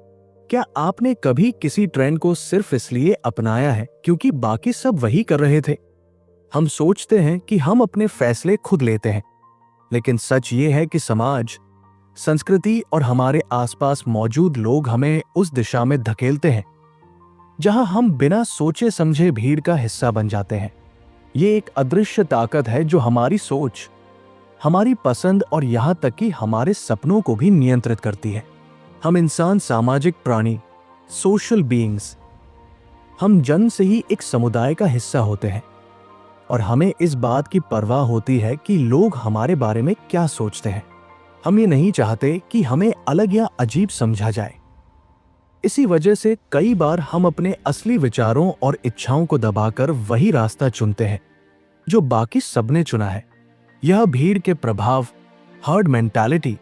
क्या आपने कभी किसी ट्रेंड को सिर्फ इसलिए अपनाया है क्योंकि बाकी सब वही कर रहे थे? हम सोचते हैं कि हम अपने फैसले खुद लेते हैं, लेकिन सच ये है कि समाज, संस्कृति और हमारे आसपास मौजूद लोग हमें उस दिशा में धकेलते हैं जहां हम बिना सोचे समझे भीड़ का हिस्सा बन जाते हैं। ये एक अदृश्य ताकत है जो हमारी सोच, हमारी पसंद और यहां तक कि हमारे सपनों को भी नियंत्रित करती है। हम इंसान सामाजिक प्राणी, सोशल बीइंग्स। हम जन्म से ही एक समुदाय का हिस्सा होते हैं और हमें इस बात की परवाह होती है कि लोग हमारे बारे में क्या सोचते हैं। हम ये नहीं चाहते कि हमें अलग या अजीब समझा जाए। इसी वजह से कई बार हम अपने असली विचारों और इच्छाओं को दबाकर वही रास्ता चुनते हैं जो बाकी सबने चुना है। यह भीड़ के प्रभाव, हर्ड मेंटालिटी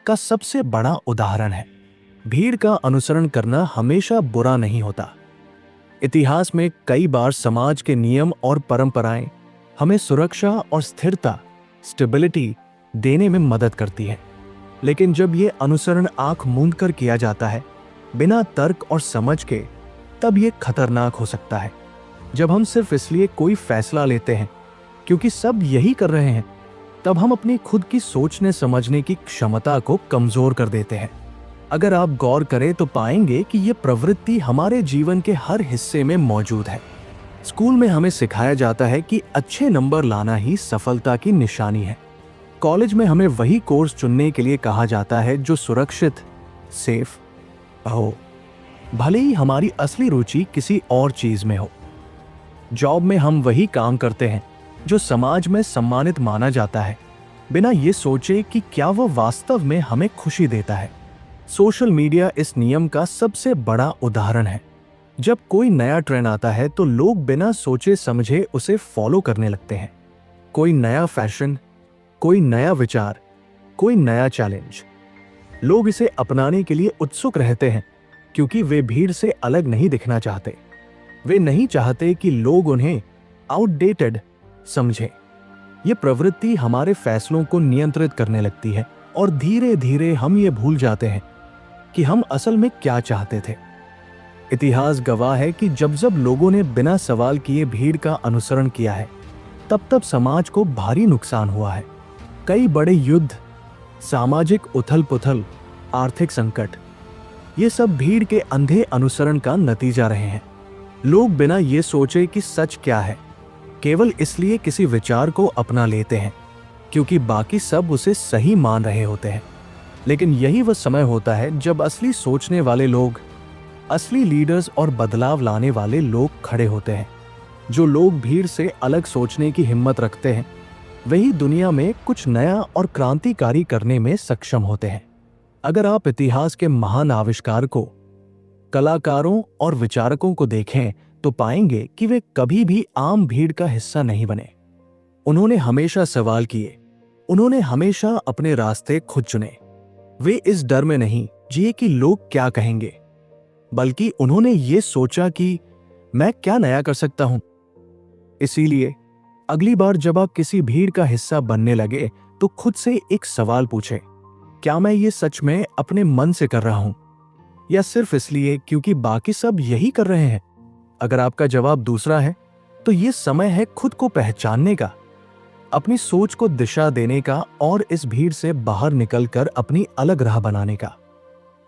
का सबसे बड़ा उदाहरण है। भीड़ का अनुसरण करना हमेशा बुरा नहीं होता। इतिहास में कई बार समाज के नियम और परंपराएं हमें सुरक्षा और स्थिरता, स्टेबिलिटी देने में मदद करती है। लेकिन जब ये अनुसरण आंख मूंद कर किया जाता है, बिना तर्क और समझ के, तब ये खतरनाक हो सकता है। जब हम सिर्फ इसलिए कोई फैसला लेते हैं क्योंकि सब यही कर रहे हैं, तब हम अपनी खुद की सोचने समझने की क्षमता को कमजोर कर देते हैं। अगर आप गौर करें तो पाएंगे कि यह प्रवृत्ति हमारे जीवन के हर हिस्से में मौजूद है। स्कूल में हमें सिखाया जाता है कि अच्छे नंबर लाना ही सफलता की निशानी है। कॉलेज में हमें वही कोर्स चुनने के लिए कहा जाता है जो सुरक्षित, सेफ हो, भले ही हमारी असली रुचि किसी और चीज में हो। जॉब में हम वही काम करते हैं जो समाज में सम्मानित माना जाता है, बिना ये सोचे कि क्या वह वास्तव में हमें खुशी देता है। सोशल मीडिया इस नियम का सबसे बड़ा उदाहरण है। जब कोई नया ट्रेंड आता है तो लोग बिना सोचे समझे उसे फॉलो करने लगते हैं। कोई नया फैशन, कोई नया विचार, कोई नया चैलेंज, लोग इसे अपनाने के लिए उत्सुक रहते हैं क्योंकि वे भीड़ से अलग नहीं दिखना चाहते। वे नहीं चाहते कि लोग उन्हें आउटडेटेड समझें। यह प्रवृत्ति हमारे फैसलों को नियंत्रित करने लगती है और धीरे धीरे हम ये भूल जाते हैं कि हम असल में क्या चाहते थे। इतिहास गवाह है कि जब जब लोगों ने बिना सवाल किए भीड़ का अनुसरण किया है, तब तब समाज को भारी नुकसान हुआ है। कई बड़े युद्ध, सामाजिक उथल पुथल, आर्थिक संकट, ये सब भीड़ के अंधे अनुसरण का नतीजा रहे हैं। लोग बिना ये सोचे कि सच क्या है, केवल इसलिए किसी विचार को अपना लेते हैं क्योंकि बाकी सब उसे सही मान रहे होते हैं। लेकिन यही वह समय होता है जब असली सोचने वाले लोग, असली लीडर्स और बदलाव लाने वाले लोग खड़े होते हैं। जो लोग भीड़ से अलग सोचने की हिम्मत रखते हैं, वही दुनिया में कुछ नया और क्रांतिकारी करने में सक्षम होते हैं। अगर आप इतिहास के महान आविष्कारकों, कलाकारों और विचारकों को देखें तो पाएंगे कि वे कभी भी आम भीड़ का हिस्सा नहीं बने। उन्होंने हमेशा सवाल किए, उन्होंने हमेशा अपने रास्ते खुद चुने। वे इस डर में नहीं जिए कि लोग क्या कहेंगे, बल्कि उन्होंने ये सोचा कि मैं क्या नया कर सकता हूं। इसीलिए अगली बार जब आप किसी भीड़ का हिस्सा बनने लगे तो खुद से एक सवाल पूछें, क्या मैं ये सच में अपने मन से कर रहा हूं या सिर्फ इसलिए क्योंकि बाकी सब यही कर रहे हैं? अगर आपका जवाब दूसरा है तो ये समय है खुद को पहचानने का, अपनी सोच को दिशा देने का और इस भीड़ से बाहर निकलकर अपनी अलग राह बनाने का।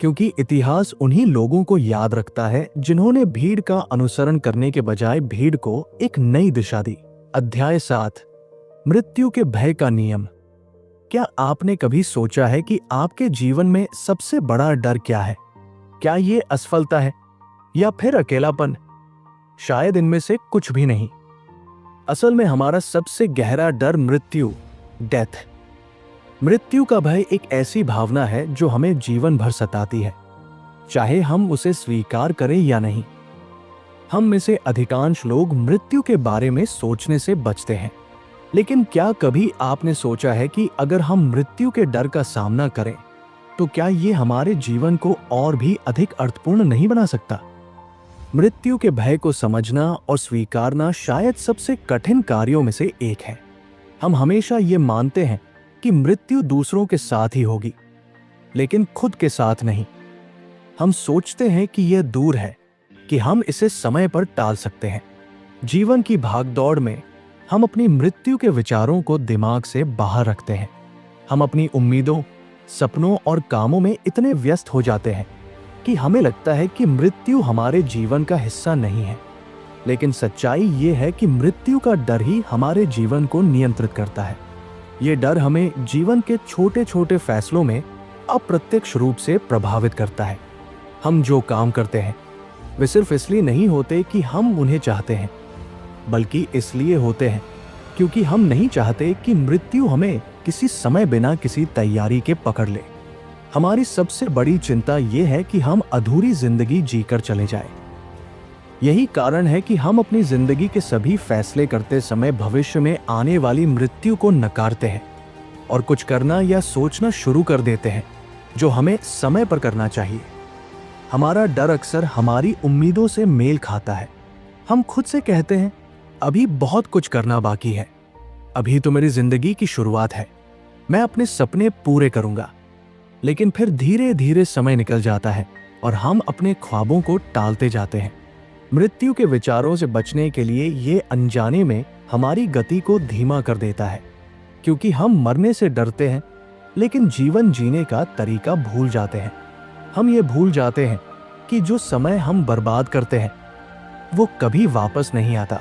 क्योंकि इतिहास उन्हीं लोगों को याद रखता है जिन्होंने भीड़ का अनुसरण करने के बजाय भीड़ को एक नई दिशा दी। अध्याय 7, मृत्यु के भय का नियम। क्या आपने कभी सोचा है कि आपके जीवन में सबसे बड़ा डर क्या है? क्या ये असफलता है या फिर अकेलापन? शायद इनमें से कुछ भी नहीं। असल में हमारा सबसे गहरा डर मृत्यु, डेथ। मृत्यु का भय एक ऐसी भावना है जो हमें जीवन भर सताती है, चाहे हम उसे स्वीकार करें या नहीं। हम में से अधिकांश लोग मृत्यु के बारे में सोचने से बचते हैं। लेकिन क्या कभी आपने सोचा है कि अगर हम मृत्यु के डर का सामना करें तो क्या ये हमारे जीवन को और भी अधिक अर्थपूर्ण नहीं बना सकता? मृत्यु के भय को समझना और स्वीकारना शायद सबसे कठिन कार्यों में से एक है। हम हमेशा ये मानते हैं कि मृत्यु दूसरों के साथ ही होगी, लेकिन खुद के साथ नहीं। हम सोचते हैं कि यह दूर है, कि हम इसे समय पर टाल सकते हैं। जीवन की भागदौड़ में हम अपनी मृत्यु के विचारों को दिमाग से बाहर रखते हैं। हम अपनी उम्मीदों, सपनों और कामों में इतने व्यस्त हो जाते हैं कि हमें लगता है कि मृत्यु हमारे जीवन का हिस्सा नहीं है। लेकिन सच्चाई ये है कि मृत्यु का डर ही हमारे जीवन को नियंत्रित करता है। ये डर हमें जीवन के छोटे छोटे फैसलों में अप्रत्यक्ष रूप से प्रभावित करता है। हम जो काम करते हैं वे सिर्फ इसलिए नहीं होते कि हम उन्हें चाहते हैं, बल्कि इसलिए होते हैं क्योंकि हम नहीं चाहते कि मृत्यु हमें किसी समय बिना किसी तैयारी के पकड़ ले। हमारी सबसे बड़ी चिंता यह है कि हम अधूरी जिंदगी जीकर चले जाएं। यही कारण है कि हम अपनी जिंदगी के सभी फैसले करते समय भविष्य में आने वाली मृत्यु को नकारते हैं और कुछ करना या सोचना शुरू कर देते हैं जो हमें समय पर करना चाहिए। हमारा डर अक्सर हमारी उम्मीदों से मेल खाता है। हम खुद से कहते हैं, अभी बहुत कुछ करना बाकी है, अभी तो मेरी जिंदगी की शुरुआत है, मैं अपने सपने पूरे करूंगा। लेकिन फिर धीरे धीरे समय निकल जाता है और हम अपने ख्वाबों को टालते जाते हैं। मृत्यु के विचारों से बचने के लिए ये अनजाने में हमारी गति को धीमा कर देता है, क्योंकि हम मरने से डरते हैं लेकिन जीवन जीने का तरीका भूल जाते हैं। हम ये भूल जाते हैं कि जो समय हम बर्बाद करते हैं वो कभी वापस नहीं आता।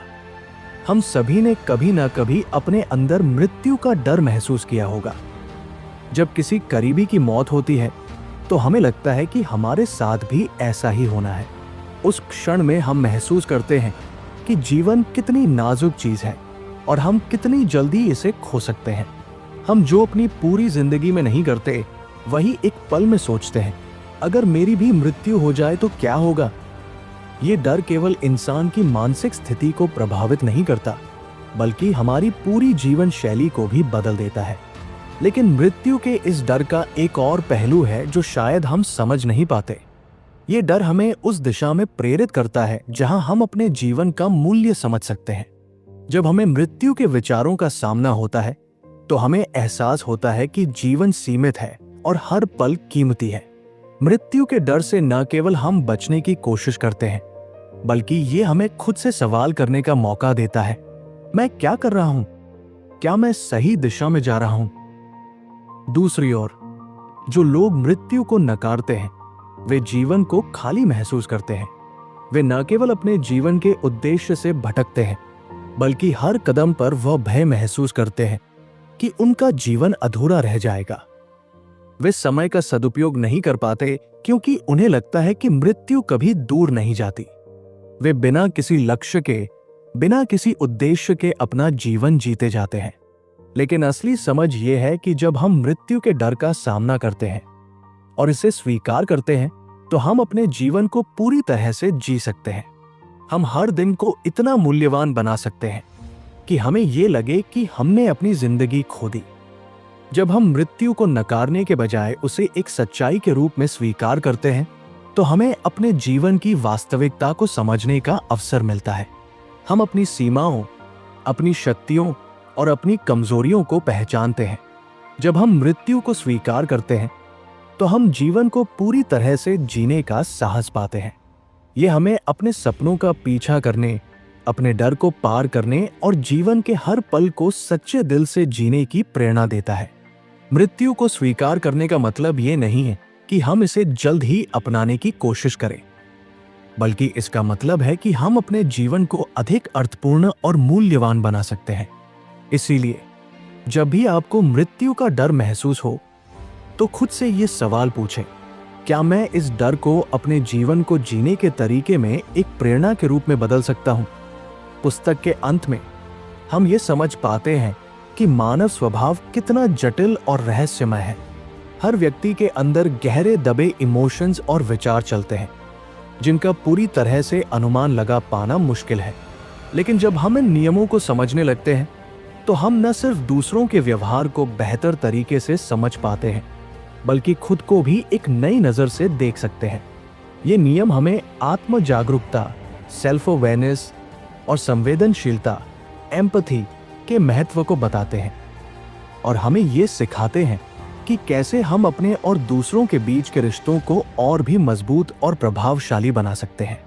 हम सभी ने कभी ना कभी अपने अंदर मृत्यु का डर महसूस किया होगा। जब किसी करीबी की मौत होती है तो हमें लगता है कि हमारे साथ भी ऐसा ही होना है। उस क्षण में हम महसूस करते हैं कि जीवन कितनी नाजुक चीज है और हम कितनी जल्दी इसे खो सकते हैं। हम जो अपनी पूरी जिंदगी में नहीं करते वही एक पल में सोचते हैं, अगर मेरी भी मृत्यु हो जाए तो क्या होगा। ये डर केवल इंसान की मानसिक स्थिति को प्रभावित नहीं करता, बल्कि हमारी पूरी जीवन शैली को भी बदल देता है। लेकिन मृत्यु के इस डर का एक और पहलू है जो शायद हम समझ नहीं पाते। ये डर हमें उस दिशा में प्रेरित करता है जहां हम अपने जीवन का मूल्य समझ सकते हैं। जब हमें मृत्यु के विचारों का सामना होता है तो हमें एहसास होता है कि जीवन सीमित है और हर पल कीमती है। मृत्यु के डर से न केवल हम बचने की कोशिश करते हैं, बल्कि ये हमें खुद से सवाल करने का मौका देता है, मैं क्या कर रहा हूं? क्या मैं सही दिशा में जा रहा हूं? दूसरी ओर जो लोग मृत्यु को नकारते हैं वे जीवन को खाली महसूस करते हैं। वे न केवल अपने जीवन के उद्देश्य से भटकते हैं बल्कि हर कदम पर वह भय महसूस करते हैं कि उनका जीवन अधूरा रह जाएगा। वे समय का सदुपयोग नहीं कर पाते क्योंकि उन्हें लगता है कि मृत्यु कभी दूर नहीं जाती। वे बिना किसी लक्ष्य के, बिना किसी उद्देश्य के अपना जीवन जीते जाते हैं। लेकिन असली समझ यह है कि जब हम मृत्यु के डर का सामना करते हैं और इसे स्वीकार करते हैं तो हम अपने जीवन को पूरी तरह से जी सकते हैं। हम हर दिन को इतना मूल्यवान बना सकते हैं कि हमें यह लगे कि हमने अपनी जिंदगी खो दी। जब हम मृत्यु को नकारने के बजाय उसे एक सच्चाई के रूप में स्वीकार करते हैं तो हमें अपने जीवन की वास्तविकता को समझने का अवसर मिलता है। हम अपनी सीमाओं, अपनी शक्तियों और अपनी कमजोरियों को पहचानते हैं। जब हम मृत्यु को स्वीकार करते हैं तो हम जीवन को पूरी तरह से जीने का साहस पाते हैं। यह हमें अपने सपनों का पीछा करने, अपने डर को पार करने और जीवन के हर पल को सच्चे दिल से जीने की प्रेरणा देता है। मृत्यु को स्वीकार करने का मतलब यह नहीं है कि हम इसे जल्द ही अपनाने की कोशिश करें, बल्कि इसका मतलब है कि हम अपने जीवन को अधिक अर्थपूर्ण और मूल्यवान बना सकते हैं। इसीलिए जब भी आपको मृत्यु का डर महसूस हो तो खुद से ये सवाल पूछें, क्या मैं इस डर को अपने जीवन को जीने के तरीके में एक प्रेरणा के रूप में बदल सकता हूं? पुस्तक के अंत में हम ये समझ पाते हैं कि मानव स्वभाव कितना जटिल और रहस्यमय है। हर व्यक्ति के अंदर गहरे दबे इमोशंस और विचार चलते हैं जिनका पूरी तरह से अनुमान लगा पाना मुश्किल है। लेकिन जब हम इन नियमों को समझने लगते हैं तो हम न सिर्फ दूसरों के व्यवहार को बेहतर तरीके से समझ पाते हैं बल्कि खुद को भी एक नई नजर से देख सकते हैं। ये नियम हमें आत्म जागरूकता, सेल्फ अवेयरनेस और संवेदनशीलता, एम्पैथी के महत्व को बताते हैं और हमें ये सिखाते हैं कि कैसे हम अपने और दूसरों के बीच के रिश्तों को और भी मजबूत और प्रभावशाली बना सकते हैं।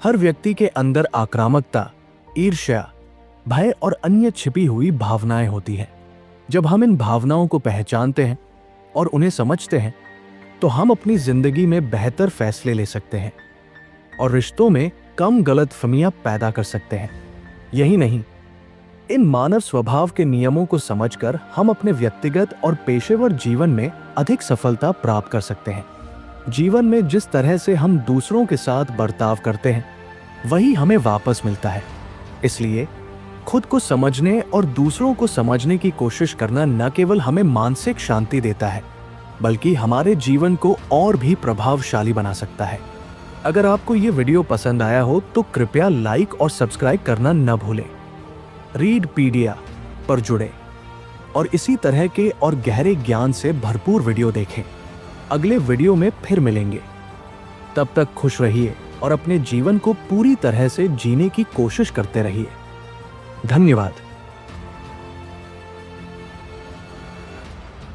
हर व्यक्ति के अंदर आक्रामकता, ईर्ष्या, भय और अन्य छिपी हुई भावनाएं होती हैं। जब हम इन भावनाओं को पहचानते हैं और उन्हें समझते हैं तो हम अपनी जिंदगी में बेहतर फैसले ले सकते हैं और रिश्तों में कम गलतफहमियां पैदा कर सकते हैं। यही नहीं, इन मानव स्वभाव के नियमों को समझकर हम अपने व्यक्तिगत और पेशेवर जीवन में अधिक सफलता प्राप्त कर सकते हैं। जीवन में जिस तरह से हम दूसरों के साथ बर्ताव करते हैं वही हमें वापस मिलता है। इसलिए खुद को समझने और दूसरों को समझने की कोशिश करना न केवल हमें मानसिक शांति देता है बल्कि हमारे जीवन को और भी प्रभावशाली बना सकता है। अगर आपको ये वीडियो पसंद आया हो तो कृपया लाइक और सब्सक्राइब करना न भूलें। रीडपीडिया पर जुड़े और इसी तरह के और गहरे ज्ञान से भरपूर वीडियो देखें। अगले वीडियो में फिर मिलेंगे। तब तक खुश रहिए और अपने जीवन को पूरी तरह से जीने की कोशिश करते रहिए। धन्यवाद।